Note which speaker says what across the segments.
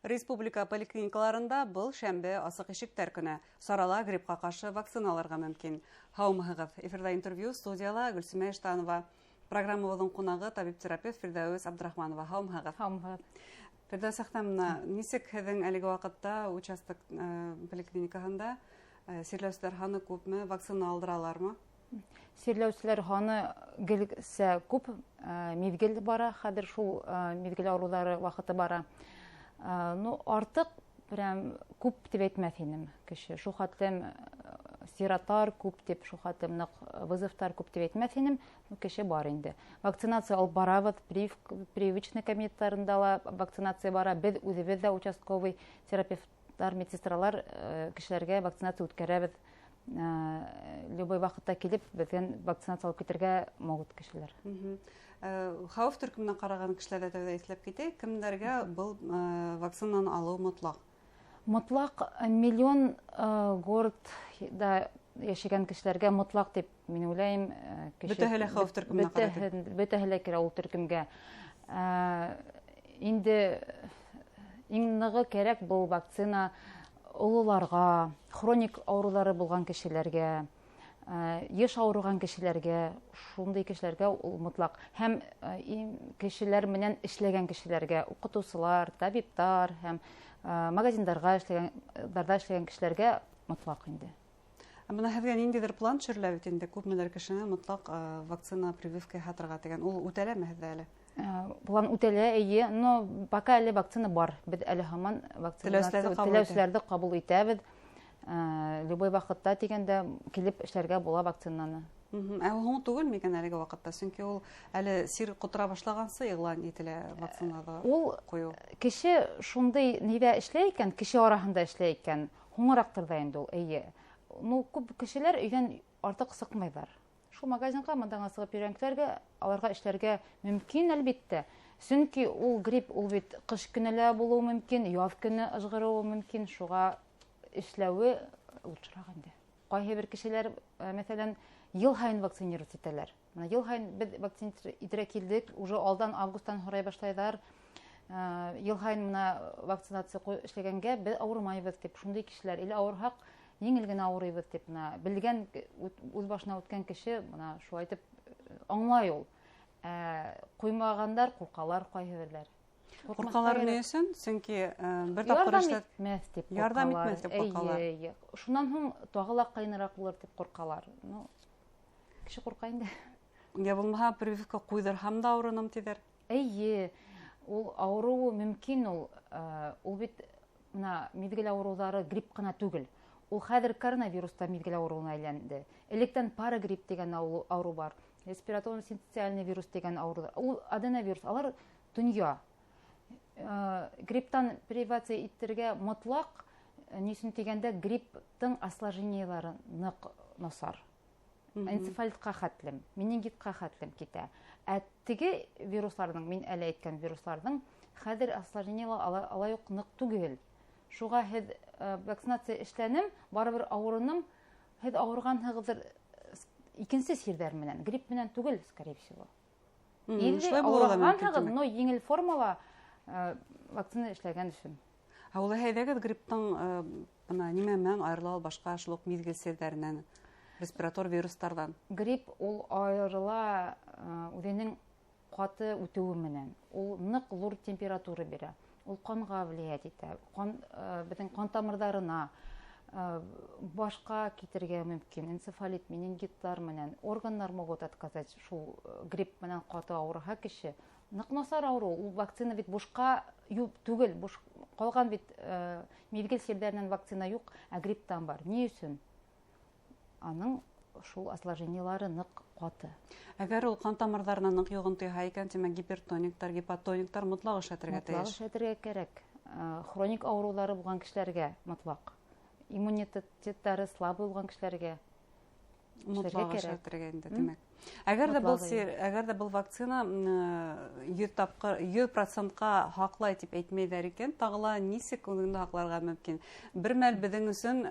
Speaker 1: Республика поликлиникаларында был шәмбе асык ишектәр көне. Сарала гриппка каршы вакциналарга мөмкин. Һаумыгыз. Эфирда интервью студияла Гөлсемә Иштанова. Программабызның кунагы табип-терапевт Фирдәүс Абдрахманова. Һаумыгыз. Фирдәүс хәтамна, нисек һеҙҙең әлеге вакытта участок поликлиникаһында сирләүселәр һаны күпме, вакцина алдыралармы?
Speaker 2: Сирләүселәр һаны гелсә күп, миҙгел бара, хәҙер шул миҙгел ауырыуҙары ваҡыты бара. Артыҡ күп тип әйтмәҫ инем кеше. Шул хәтлем сираттар күп тип, шул хәтлем вызовтар күп тип әйтмәҫ инем, кеше бар инде. Вакцинация алып барабыҙ, привычный кабинеттарында ла вакцинация бара. Беҙ үҙебеҙ дә участковый терапевттар, медсестралар кешеләргә вакцинация үткәрәбеҙ. Любой ваҡытта килеп, беҙҙән вакцинация алып китергә могут кешеләр.
Speaker 1: Хауф төркөмөнә ҡараған кешеләрҙә тәүҙә иҫләп китәйек, кемдәргә был вакцинаны алыу мотлаҡ?
Speaker 2: Мотлаҡ миллион городта йәшәгән кешеләргә мотлаҡ дип мин уйлайым.
Speaker 1: Бөтәһе лә хауф төркөмөнә ҡарай.
Speaker 2: Бөтәһе лә керә ул төркөмгә. Инде иң нығы кәрәк был вакцина ололарға, хроник ауырыулары булған кешеләргә, йыш ауырыған кешеләргә, шундай кешеләргә ул мотлаҡ. Һәм кешеләр менән эшләгән кешеләргә, уҡытыусылар, табиптар һәм магазиндарда эшләгән кешеләргә мотлаҡ инде.
Speaker 1: Бына һеҙгә ниндәйҙер план төшөрөлә бит инде, күпмелер кешене мотлаҡ вакцина прививка һатырға тигән. Ул үтәләме һеҙҙә әле?
Speaker 2: План үтәлә, эйе, но пока әле вакцина бар. Беҙ әле һаман теләүселәрҙе ҡабул итәбеҙ. Любой ваҡытта тигәндә килеп эшләргә була вакцинаны.
Speaker 1: Һуң түгел микән әлеге ваҡытта? Сөнки ул әле сир ҡотора башлағансы иғлан ителә вакцинаны ҡуйыу.
Speaker 2: Ул кеше шундай ниҙә эшләй икән, кеше араһында эшләй икән, һуңыраҡтыр ҙа инде ул, эйе. Күп кешеләр өйҙән артыҡ сыҡмайҙар. Шул магазинға мындан сығып йөргәнселәргә, аларға эшләргә мөмкин, әлбиттә. Сөнки ул грипп, ул бит ҡыш көнө лә булыуы мөмкин, яҙ көнө ыжғырыуы мөмкин, шуға эшләүе лучшыраҡ инде. Ҡайһы бер кешеләр, мәҫәлән, йыл һайын вакцинировать итәләр. Йыл һайын беҙ вакцинировать итәргә килдек, уже алдан августтан һорай башлайҙар. Йыл һайын вакцинация эшләгәнгә беҙ ауырмайбыҙ дип, шундай кешеләр, или ауырһаҡ, еңел генә ауырыйбыҙ дип, белгән, үҙ башына үткән кеше, шулай итеп аңлай ул. Ҡуймағандар, ҡурҡалар ҡайһы.
Speaker 1: Ҡурҡалар ни өсөн? Сөнки бер тапҡыр эшләп ярҙам итмәҫ дип ҡурҡалар.
Speaker 2: Шунан һуң тағы ла ҡайыныраҡ булыр дип ҡурҡалар. Кеше ҡурҡа инде.
Speaker 1: Я булмаһа прививка ҡуйҙырһам да ауырыным тиҙәр.
Speaker 2: Эйе, ул ауырыуы мөмкин ул. Ул бит миҙгел ауырыуҙары грипп ҡына түгел. Ул хәҙер коронавируста миҙгел ауырыуына әйләнде. Электән парагрипп дигән ауырыу бар. Респираторно-синтециальный вирус дигән ауырыу. Ул аденовирус, алар донъя. Грипптан прививация итергә мотлаҡ, нисөн тигәндә грипптың осложнениелары ныҡ насар. Энцефалитҡа хәтлем, менингитҡа хәтлем китә. Теге вирусларҙың, мин әле әйткән вирусларҙың, хәҙер осложнениелары алай уҡ ныҡ түгел. Шуға һеҙ вакцинация эшләнем, барыбер ауырыным, һеҙ ауырғанһығыҙҙыр икенсе сирҙәр менән, грипп менән түгел, скорее всего. Инде ауырғанһығыҙ, но еңел формала вакцина эшләгән өсөн.
Speaker 1: Ул һәйҙәгеҙ грипптың нимә менән айырыла башҡа шул уҡ миҙгел сирҙәренән, респиратор вирустарҙан?
Speaker 2: Грипп ул айырыла үҙенең ҡаты үтеүе менән. Ул ныҡ ҙур температура бирә. Ул ҡанға влиять итә. Беҙҙең ҡан тамырҙарына башҡа китергә мөмкин. Энцефалит, менингиттар менән органдар могут отказать. Шул грипп менән ҡаты ауырыһа кеше. Ныҡ насар ауырыу. Ул вакцина бит бушҡа түгел. Ҡалған бит миҙгел сирҙәренән вакцина юҡ, ә грипптан бар. Ни өсөн? Аның шул осложнениелары ныҡ ҡаты.
Speaker 1: Әгәр ул ҡан тамырҙарына ныҡ йоғонтойһа икән, тимәк гипертониктар, гипотониктар мотлаҡ эшләтергә тейеш.
Speaker 2: Мотлаҡ эшләтергә кәрәк. Хроник ауырыуҙары булған кешеләргә мотлаҡ. Иммунитеттары слабый булған кешеләргә
Speaker 1: мотлаҡ эшләтергә инде, тимәк. Әгәр дә был вакцина 100%-ҡа һаҡлай тип әйтмәйҙәр икән, тағы ла нисек уны һаҡларға мөмкин? Бер мәл беҙҙең өсөн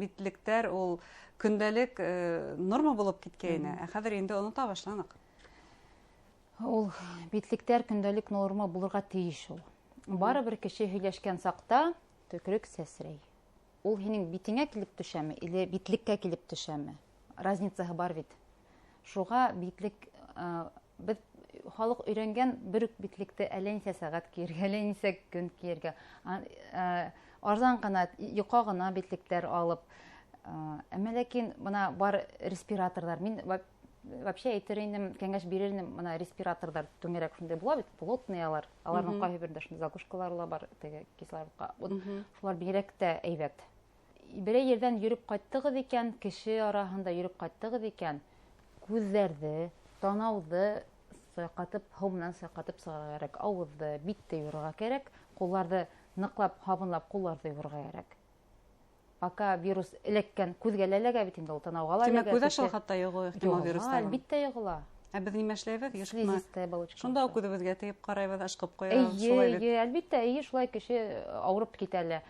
Speaker 1: битлектәр ул көндәлек норма булып киткәйне, ә хәҙер инде онота башланыҡ.
Speaker 2: Ул битлектәр көндәлек норма булырға тейеш ул. Бары бер кеше һөйләшкән саҡта төкөрөк сәсрәй. Ул һинең битеңә килеп төшәме, или битлеккә килеп төшәме? Разницаһы бар бит. Шуға битлек, беҙ халыҡ өйрәнгән бер үк битлекте әллә нисә сәғәт кейергә, әллә нисә көн кейергә. Арзан ғына, йоҡа ғына битлектәр алып. Әммә ләкин бына бар респираторҙар. Мин вообще әйтер инем, кәңәш бирер инем, бына респираторҙар түңәрәк шундай була бит, плотныялар. Аларның ҡайһы берендә шундай заглушкалары ла бар, теге кислородҡа. Шулар бигерәк тә әйбәт. Берәй ерҙән йөрөп ҡайттығыҙ икән, кеше араһында йөрөп ҡайттығыҙ икән, күҙҙәрҙе, танауҙы сайҡатып, һыу менән сайҡатып сығарга кәрәк, ауыҙҙы, битте юырға кәрәк, ҡулдарҙы ныҡлап, һабынлап ҡулдарҙы юырға кәрәк. Пока вирус эләккән, күҙгә лә эләгә бит инде ул, танауға ла эләгә.
Speaker 1: Тимәк, күҙ аша хатта йоғо ихтимал вирустар.
Speaker 2: Әлбиттә йоғола.
Speaker 1: Ә беҙ нимә эшләйбеҙ?
Speaker 2: Слизистая оболочка.
Speaker 1: Шунда уҡ күҙебеҙгә тейеп ҡарайбыҙ, ашҡып ҡуябыҙ.
Speaker 2: Әлбиттә, шулай кеше ауырып китә лә.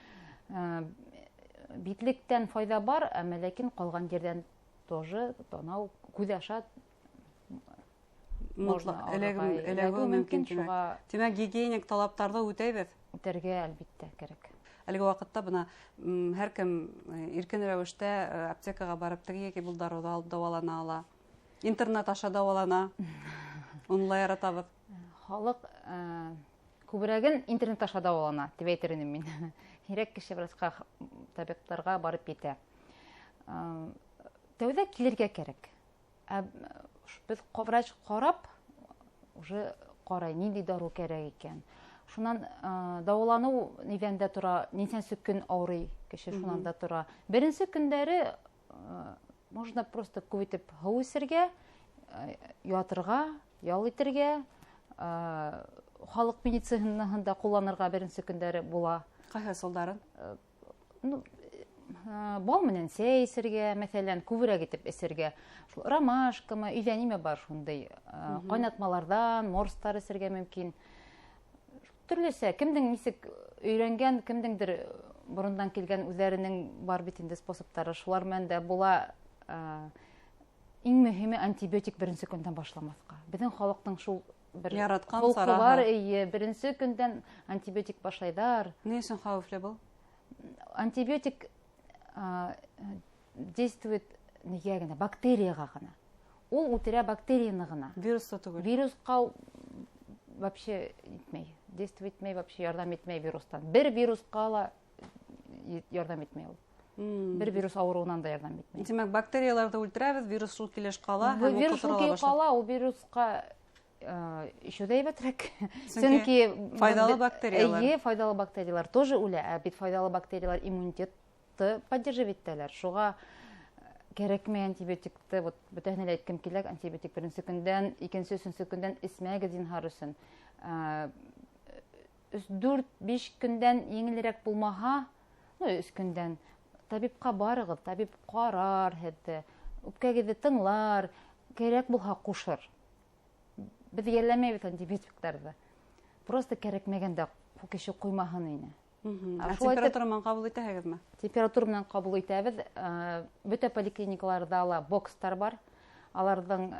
Speaker 2: Битлектән файҙа бар, әммә ләкин ҡалған ерҙән тоже танау, күҙ аша
Speaker 1: эләгеү мөмкин. Тимәк, гигиеник талаптарҙы үтәйбеҙ.
Speaker 2: Үтәргә әлбиттә кәрәк.
Speaker 1: Әлеге ваҡытта бына һәр кем иркен рәүештә аптекаға барып теге яки был дарыуҙы алып дауалана ала. Интернет аша дауалана. Уны ла яратабыҙ.
Speaker 2: Халыҡ күберәген интернет аша дауалана, тип әйтер инем мин. Һирәк кеше врачҡа, табиптарға барып етә. Тәүҙә килергә кәрәк. Беҙ врач ҡарап, уже ҡарай, ниндәй дарыу кәрәк икән. Шунан дауаланыу ниҙән дә тора, нисәнсе көн ауырый кеше, шунан да тора. Беренсе көндәре можно просто күп итеп һыу эсергә, ятырға, ял итергә, халыҡ медицинаһында ҡулланырға беренсе көндәре була.
Speaker 1: Ҡайһы ысулдарын?
Speaker 2: Бал менән сәй эсергә, мәҫәлән, күберәк итеп эсергә. Ромашкамы, өйҙә нимә бар шундай, ҡайнатмаларҙан, морстар эсергә мөмкин. Төрлөсә, кемдең нисек өйрәнгән, кемдеңдер борондан килгән үҙҙәренең бар бит инде способтары, шулар менән дә була. Иң мөһиме антибиотик беренсе көндән башламаҫҡа. Беҙҙең халыҡтың шул бер холҡо бар, беренсе көндән антибиотик башлайҙар.
Speaker 1: Ни өсөн хәүефле был?
Speaker 2: Антибиотик действует нигә генә, бактерияға ғына. Ул үтерә бактерияны ғына.
Speaker 1: Вирусты түгел.
Speaker 2: Вирусҡа вообще итмәй. Действует итмәй, вообще ярҙам итмәй вирустан. Бер вирусҡа ла ярҙам итмәй ул. Бер вирус ауырыуынан да ярҙам итмәй.
Speaker 1: Тимәк, бактерияларҙы үлтерәбеҙ, вирус шул килеш ҡала, һәм ул
Speaker 2: вирус шул килеш ҡала, ул вирусҡа еще да әйбәтрәк. Сөнки
Speaker 1: файҙалы бактериялар.
Speaker 2: Файҙалы бактериялар тоже үлә, ә бит файҙалы бактериялар иммунитетты поддерживать итәләр. Шуға кәрәкмәй антибиотикты, бөтәһенә лә әйткем килә, антибиотик беренсе көндән, икенсе, өсөнсө көндән эсмәгеҙ зинһар өсөн. 4-5 көндән еңелерәк булмаһа, 3 көндән табипҡа барығыҙ, табип ҡарар һеҙҙе, үпкәгеҙҙе тыңлар, кәрәк булһа ҡушыр. Беҙ йәлләмәйбеҙ антибиотиктарҙы. Просто кәрәкмәгәндә кеше ҡуймаһын ине.
Speaker 1: Температура менән ҡабул итәһегеҙме?
Speaker 2: Температура менән ҡабул итәбеҙ. Бөтә поликлиникаларҙа ла бокстар бар. Аларҙың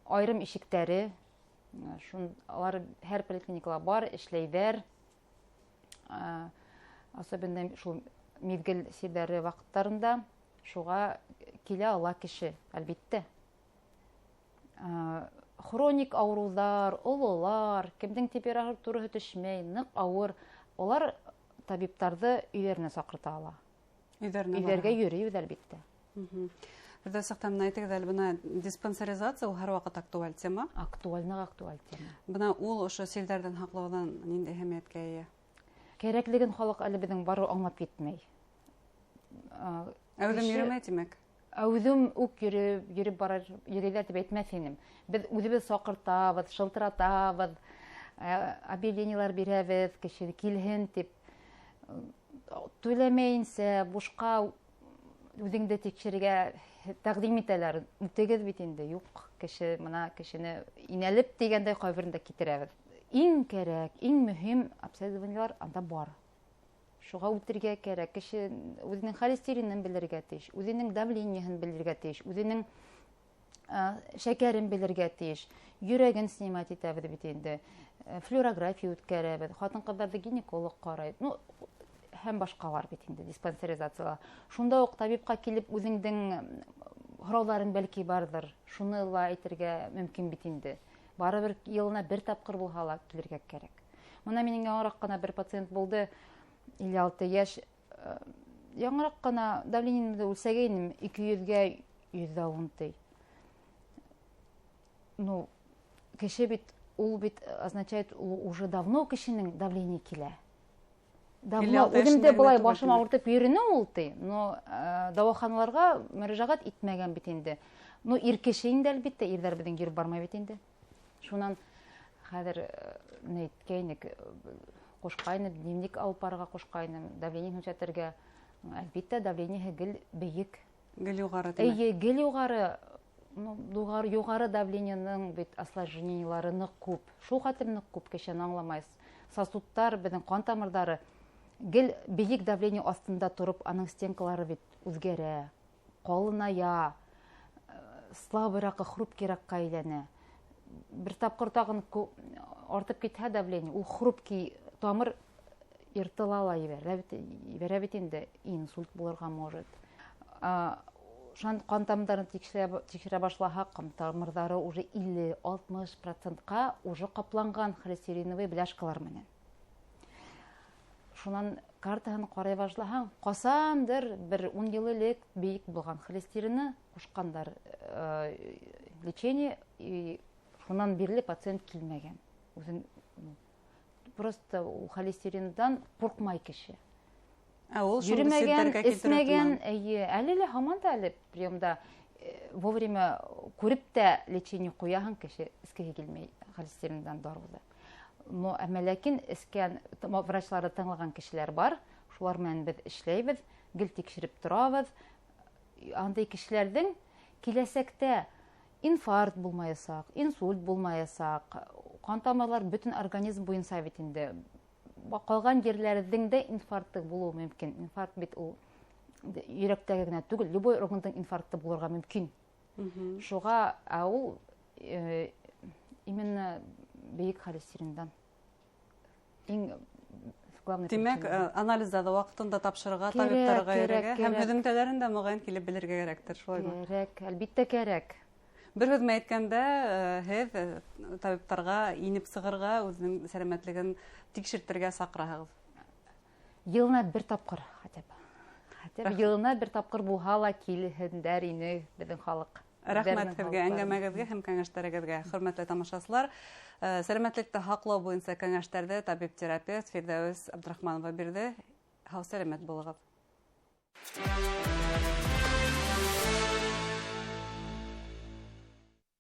Speaker 2: айырым ишектәре, алар һәр поликлиникала бар, эшләйҙәр. Особенно шул миҙгел сиҙәре ваҡыттарында шуға килә ала кеше, әлбиттә. Хроник ауырыуҙар, ололар, кемдең температураһы төшмәй, ныҡ ауыр, олар табиптарҙы өйҙәренә саҡырта ала. Өйҙәргә йөрөйбөҙ, әлбиттә.
Speaker 1: Беҙҙә саҡта менән әйтегеҙ әле, бына диспансеризация ул һәр ваҡыт актуаль тема.
Speaker 2: Актуаль тема.
Speaker 1: Бына ул ошо селдәрҙән һаҡлауҙан ниндәй әһәмиәткә эйә?
Speaker 2: Кәрәклеген халыҡ әле беҙҙең барыу аңлап етмәй.
Speaker 1: Әүҙем йөрөмәй, тимәк?
Speaker 2: Әүҙем үк йөрөйҙәр тип әйтмәҫ инем. Беҙ үҙебеҙ саҡыртабыҙ, шылтыратабыҙ, объявлениелар бирәбеҙ, кеше килһен тип. Түләмәйенсә, бушҡа үҙеңде тикшергә тәҡдим итәләр. Үтегеҙ бит инде, юҡ, кешене инәлеп тигәндәй ҡайберендә китерәбеҙ. Иң кәрәк, иң мөһим обследованиелар анда бар. Шуға үтергә кәрәк. Кеше үҙенең холестеринын белергә тейеш, үҙенең давлениеһын белергә тейеш, үҙенең шәкәрен белергә тейеш, йөрәген снимать итәбеҙ бит инде. флюорография үткәрәбез, хатын-кызларда гинеколог карый. Һәм башкалар бит инде диспансеризациялар. Шунда ук табибка килеп үзеңнең һорауларын бәлки бардыр. Шуны ла әйтергә мөмкин бит инде. Барыбер елына бер тапкыр булса ла килергә кирәк. Моны минең яңарак кына бер пациент булды, 56 яшь. Яңарак кына давлениемне үлсәгәйнем, 200-гә 110 тый. Кеше бит, ул бит означает, уже давно кешенең давление килә. Давно үземдә булай башым авыртып йөренә ул тый, но дәваханаларга мөрәҗәгать итмәгән бит инде. Ир кеше инде әлбиттә, ирләр безнең йөреп бармай бит инде. Шуннан хәзер әйткәйнек, кушкайны, дневник алып барырга кушкайны, давление үлчәтергә. Әлбиттә, давление гел бейек.
Speaker 1: Гел югары.
Speaker 2: Гел югары. Югары давлениенең бит осложнениелары нык күп. Шул хәтле нык күп, кешене аңламайсыз. Сосудтар, безнең кан тамырлары гел бейек давление астында торып, аның стенкалары бит үзгәрә, калыная, слабырак, хрупкиракка әйләнә. Бер тапкыр тагын артып китһә давление, ул хрупкий тамыр йыртыла ла ибәрә бит инде, инсульт булырга может. Шан кан тамырларын тикшерә башлаһак, кан тамырлары уже 50-60%-ка уже капланган холестериновый бляшкалар менән. Шуннан картаһын карый башлаһаң, касандыр бер 10 ел элек бейек булган холестеринны кушкандар лечение, шуннан бирле пациент килмәгән. Үзен просто холестериндан куркмай кеше. Йөрмәгән, эсмәгән, әле һаман да әле приемда вовремя күреп тә лечение куяһың, кеше искегә килмәй холестериндан дарылды. Но ләкин искән врачлары тыңлаган кешеләр бар, шулар менән без эшләйбез, гел тикшереп торабыз. Андай кешеләрнең киләсәктә инфаркт булмаясак, инсульт булмаясак, кан тамырлар бөтен организм буенча бит инде. Калган җирләрдән дә инфаркт булуы мөмкин. Инфаркт бит ул йөрәктәге генә түгел, любой органның инфаркты булырга мөмкин. Шуга ул именно бейек холестериндан.
Speaker 1: Димәк, анализда да вакытында тапшырырга, табибларга йөрергә һәм һөҙөмтәләрен дә мөгаен килеп белергә кирәктер, шулаймы?
Speaker 2: Кирәк, әлбиттә кирәк.
Speaker 1: Бер һүз әйткәндә, һез табибларга инеп сыгырга, үзенең сәламәтлеген тикшертергә сакыраһыз.
Speaker 2: Елына бер тапкыр, хәтта елына бер тапкыр булһа ла килһендәр ине безнең халык.
Speaker 1: Рәхмәт һеҙгә, әңгәмәгеҙгә һәм кәңәштәрегеҙгә. Хөрмәтле тамашасылар, сәламәтлекте һаҡлау буйынса кәңәштәрҙе табип-терапевт Фирҙәүес Абдрахманова бирҙе. Һау, сәләмәт булығыҙ.